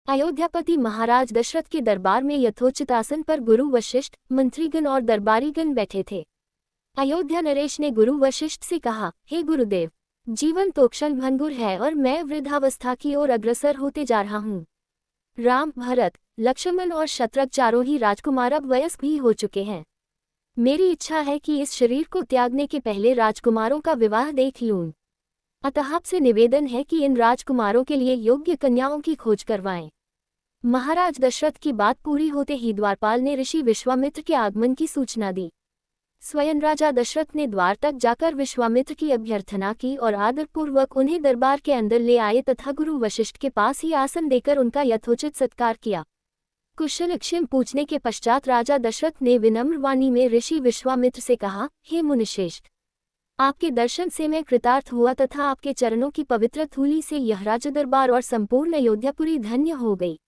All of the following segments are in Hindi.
अयोध्यापति महाराज दशरथ के दरबार में यथोचित आसन पर गुरु वशिष्ठ, मंत्रीगण और दरबारीगण बैठे थे। अयोध्या नरेश ने गुरु वशिष्ठ से कहा, हे गुरुदेव, जीवन तो क्षण भंगुर है और मैं वृद्धावस्था की ओर अग्रसर होते जा रहा हूँ। राम, भरत, लक्ष्मण और शत्रुघ्न चारों ही राजकुमार अब वयस्क भी हो चुके हैं। मेरी इच्छा है कि इस शरीर को त्यागने के पहले राजकुमारों का विवाह देख लूं। अतः आपसे निवेदन है कि इन राजकुमारों के लिए योग्य कन्याओं की खोज करवाएं। महाराज दशरथ की बात पूरी होते ही द्वारपाल ने ऋषि विश्वामित्र के आगमन की सूचना दी। स्वयं राजा दशरथ ने द्वार तक जाकर विश्वामित्र की अभ्यर्थना की और आदरपूर्वक उन्हें दरबार के अंदर ले आए तथा गुरु वशिष्ठ के पास ही आसन देकर उनका यथोचित सत्कार किया। कुशलक्षेम पूछने के पश्चात राजा दशरथ ने विनम्र वाणी में ऋषि विश्वामित्र से कहा, हे मुनिश्रेष्ठ, आपके दर्शन से मैं कृतार्थ हुआ तथा आपके चरणों की पवित्र धूलि से यह राजदरबार और संपूर्ण अयोध्यापुरी धन्य हो गई।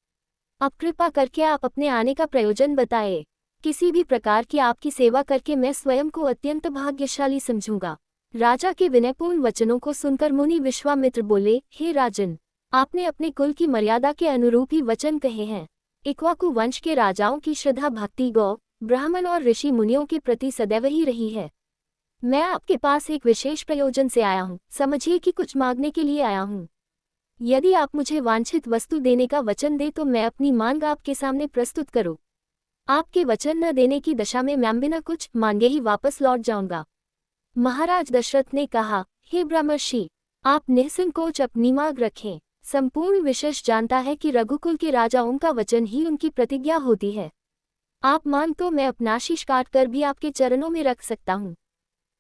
अब कृपा करके आप अपने आने का प्रयोजन बताएं। किसी भी प्रकार की आपकी सेवा करके मैं स्वयं को अत्यंत भाग्यशाली समझूंगा। राजा के विनयपूर्ण वचनों को सुनकर मुनि विश्वामित्र बोले, हे राजन, आपने अपने कुल की मर्यादा के अनुरूप ही वचन कहे हैं। इक्ष्वाकु वंश के राजाओं की श्रद्धा भक्ति गौ, ब्राह्मण और ऋषि मुनियों के प्रति सदैव ही रही है। मैं आपके पास एक विशेष प्रयोजन से आया हूँ। समझिए कि कुछ मांगने के लिए आया हूँ। यदि आप मुझे वांछित वस्तु देने का वचन दे तो मैं अपनी मांग आपके सामने प्रस्तुत करूँ। आपके वचन न देने की दशा में मैं बिना कुछ मांगे ही वापस लौट जाऊंगा। महाराज दशरथ ने कहा, हे ब्रह्मर्षि, आप निसंकोच अपनी मांग रखें। संपूर्ण विश्व जानता है कि रघुकुल के राजाओं का वचन ही उनकी प्रतिज्ञा होती है। आप मान तो मैं अपना शीश काट कर भी आपके चरणों में रख सकता हूँ।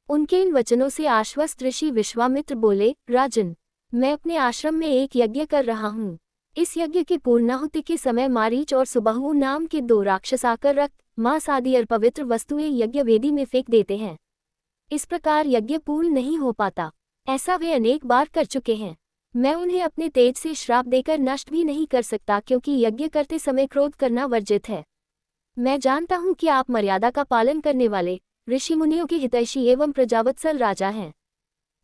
उनके इन वचनों से आश्वस्त ऋषि विश्वामित्र बोले, राजन, मैं अपने आश्रम में एक यज्ञ कर रहा हूँ। इस यज्ञ की पूर्णाहुति के समय मारीच और सुबाहु नाम के 2 राक्षस आकर रक्त, मांस आदि और पवित्र वस्तुएं यज्ञ वेदी में फेंक देते हैं। इस प्रकार यज्ञ पूर्ण नहीं हो पाता। ऐसा वे अनेक बार कर चुके हैं। मैं उन्हें अपने तेज से श्राप देकर नष्ट भी नहीं कर सकता, क्योंकि यज्ञ करते समय क्रोध करना वर्जित है। मैं जानता हूँ कि आप मर्यादा का पालन करने वाले ऋषि मुनियों के हितैषी एवं प्रजावत्सल राजा हैं।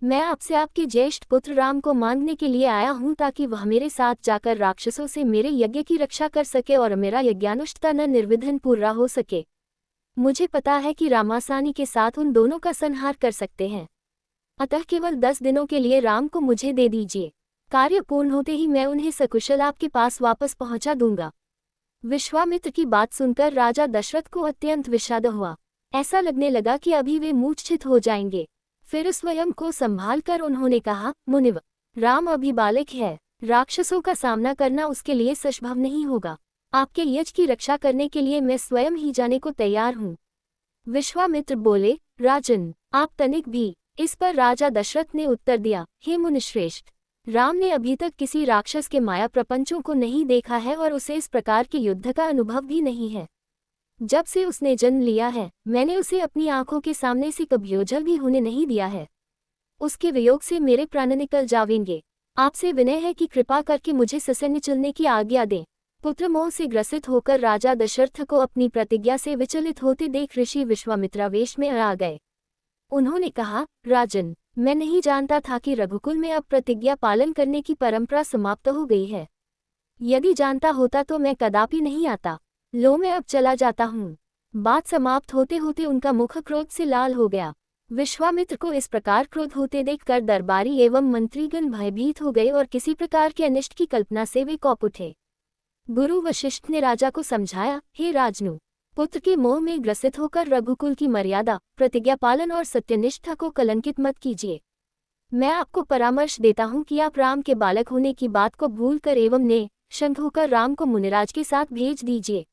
मैं आपसे आपके ज्येष्ठ पुत्र राम को मांगने के लिए आया हूँ, ताकि वह मेरे साथ जाकर राक्षसों से मेरे यज्ञ की रक्षा कर सके और मेरा यज्ञानुष्ठान निर्विघ्न पूरा हो सके। मुझे पता है कि रामासानी के साथ उन दोनों का संहार कर सकते हैं। अतः केवल 10 दिनों के लिए राम को मुझे दे दीजिए। कार्य पूर्ण होते ही मैं उन्हें सकुशल आपके पास वापस पहुंचा दूंगा। विश्वामित्र की बात सुनकर राजा दशरथ को अत्यंत विषाद हुआ। ऐसा लगने लगा कि अभी वे मूर्छित हो जाएंगे। फिर स्वयं को संभाल कर उन्होंने कहा, मुनिव, राम अभी बालक है। राक्षसों का सामना करना उसके लिए संभव नहीं होगा। आपके यज्ञ की रक्षा करने के लिए मैं स्वयं ही जाने को तैयार हूँ। विश्वामित्र बोले, राजन, आप तनिक भी। इस पर राजा दशरथ ने उत्तर दिया, हे मुनिश्रेष्ठ, राम ने अभी तक किसी राक्षस के माया प्रपंचों को नहीं देखा है और उसे इस प्रकार के युद्ध का अनुभव भी नहीं है। जब से उसने जन्म लिया है, मैंने उसे अपनी आंखों के सामने से कभी ओझल भी होने नहीं दिया है। उसके वियोग से मेरे प्राण निकल जावेंगे। आपसे विनय है कि कृपा करके मुझे ससैन्य चलने की आज्ञा दें। पुत्र मोह से ग्रसित होकर राजा दशरथ को अपनी प्रतिज्ञा से विचलित होते देख ऋषि विश्वामित्रावेश में आ गए। उन्होंने कहा, राजन, मैं नहीं जानता था कि रघुकुल में अब प्रतिज्ञा पालन करने की परंपरा समाप्त हो गई है। यदि जानता होता तो मैं कदापि नहीं आता। लो, मैं अब चला जाता हूँ। बात समाप्त होते होते उनका मुख क्रोध से लाल हो गया। विश्वामित्र को इस प्रकार क्रोध होते देखकर दरबारी एवं मंत्रीगण भयभीत हो गए और किसी प्रकार के अनिष्ट की कल्पना से वे कौप उठे। गुरु वशिष्ठ ने राजा को समझाया, हे राजनु, पुत्र के मोह में ग्रसित होकर रघुकुल की मर्यादा, प्रतिज्ञा पालन और सत्यनिष्ठा को कलंकित मत कीजिए। मैं आपको परामर्श देता हूँ कि आप राम के बालक होने की बात को भूलकर एवं ने शंख होकर राम को मुनिराज के साथ भेज दीजिए।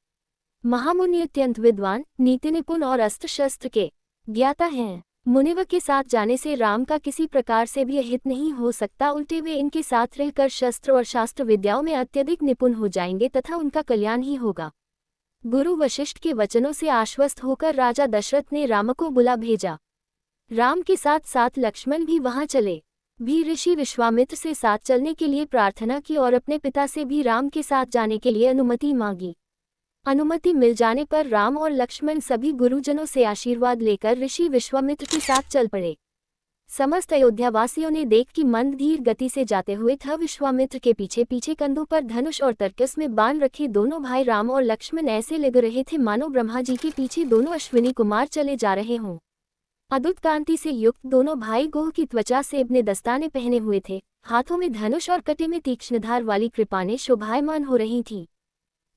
महामुनि अत्यंत विद्वान, नीति निपुण और अस्त्र शस्त्र के ज्ञाता हैं। मुनिव के साथ जाने से राम का किसी प्रकार से भी अहित नहीं हो सकता, उल्टे वे इनके साथ रहकर शस्त्र और शास्त्र विद्याओं में अत्यधिक निपुण हो जाएंगे तथा उनका कल्याण ही होगा। गुरु वशिष्ठ के वचनों से आश्वस्त होकर राजा दशरथ ने राम को बुला भेजा। राम के साथ साथ लक्ष्मण भी वहां चले। भी ऋषि विश्वामित्र से साथ चलने के लिए प्रार्थना की और अपने पिता से भी राम के साथ जाने के लिए अनुमति मांगी। अनुमति मिल जाने पर राम और लक्ष्मण सभी गुरुजनों से आशीर्वाद लेकर ऋषि विश्वामित्र के साथ चल पड़े। समस्त अयोध्यावासियों ने देख कि मंद धीर गति से जाते हुए था विश्वामित्र के पीछे पीछे कंधों पर धनुष और तरकस में बाण रखे दोनों भाई राम और लक्ष्मण ऐसे लग रहे थे मानो ब्रह्मा जी के पीछे दोनों अश्विनी कुमार चले जा रहे हों। अद्भुत कांति से युक्त दोनों भाई गोह की त्वचा से अपने दस्ताने पहने हुए थे, हाथों में धनुष और कटे में तीक्ष्णधार वाली कृपानें शोभायमान हो रही थीं।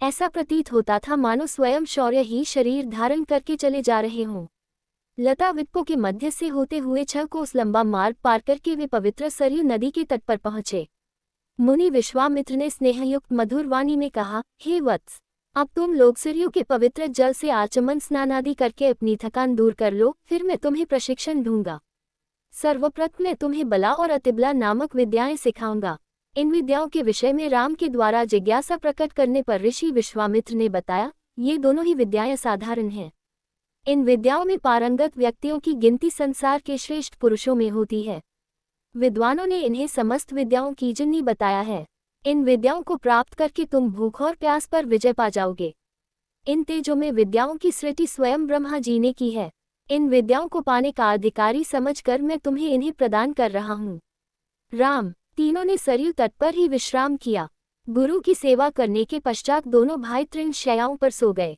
ऐसा प्रतीत होता था मानो स्वयं शौर्य ही शरीर धारण करके चले जा रहे हों। लता वृक्षों के मध्य से होते हुए 6 कोस लंबा मार्ग पार करके वे पवित्र सरयू नदी के तट पर पहुंचे। मुनि विश्वामित्र ने स्नेहयुक्त मधुर वाणी में कहा, हे वत्स, अब तुम लोग सरयू के पवित्र जल से आचमन स्नान आदि करके अपनी थकान दूर कर लो, फिर मैं तुम्हें प्रशिक्षण दूंगा। सर्वप्रथम मैं तुम्हें बला और अतिबला नामक विद्याएं सिखाऊंगा। इन विद्याओं के विषय में राम के द्वारा जिज्ञासा प्रकट करने पर ऋषि विश्वामित्र ने बताया, ये दोनों ही विद्याएं साधारण हैं। इन विद्याओं में पारंगत व्यक्तियों की गिनती संसार के श्रेष्ठ पुरुषों में होती है। विद्वानों ने इन्हें समस्त विद्याओं की जननी बताया है। इन विद्याओं को प्राप्त करके तुम भूख और प्यास पर विजय पा जाओगे। इन तेजों में विद्याओं की सृष्टि स्वयं ब्रह्मा जी ने की है। इन विद्याओं को पाने का अधिकारी समझकर मैं तुम्हें इन्हें प्रदान कर रहा हूँ। राम, तीनों ने सरयू तट पर ही विश्राम किया। गुरु की सेवा करने के पश्चात दोनों भाई तृण शैयाओं पर सो गए।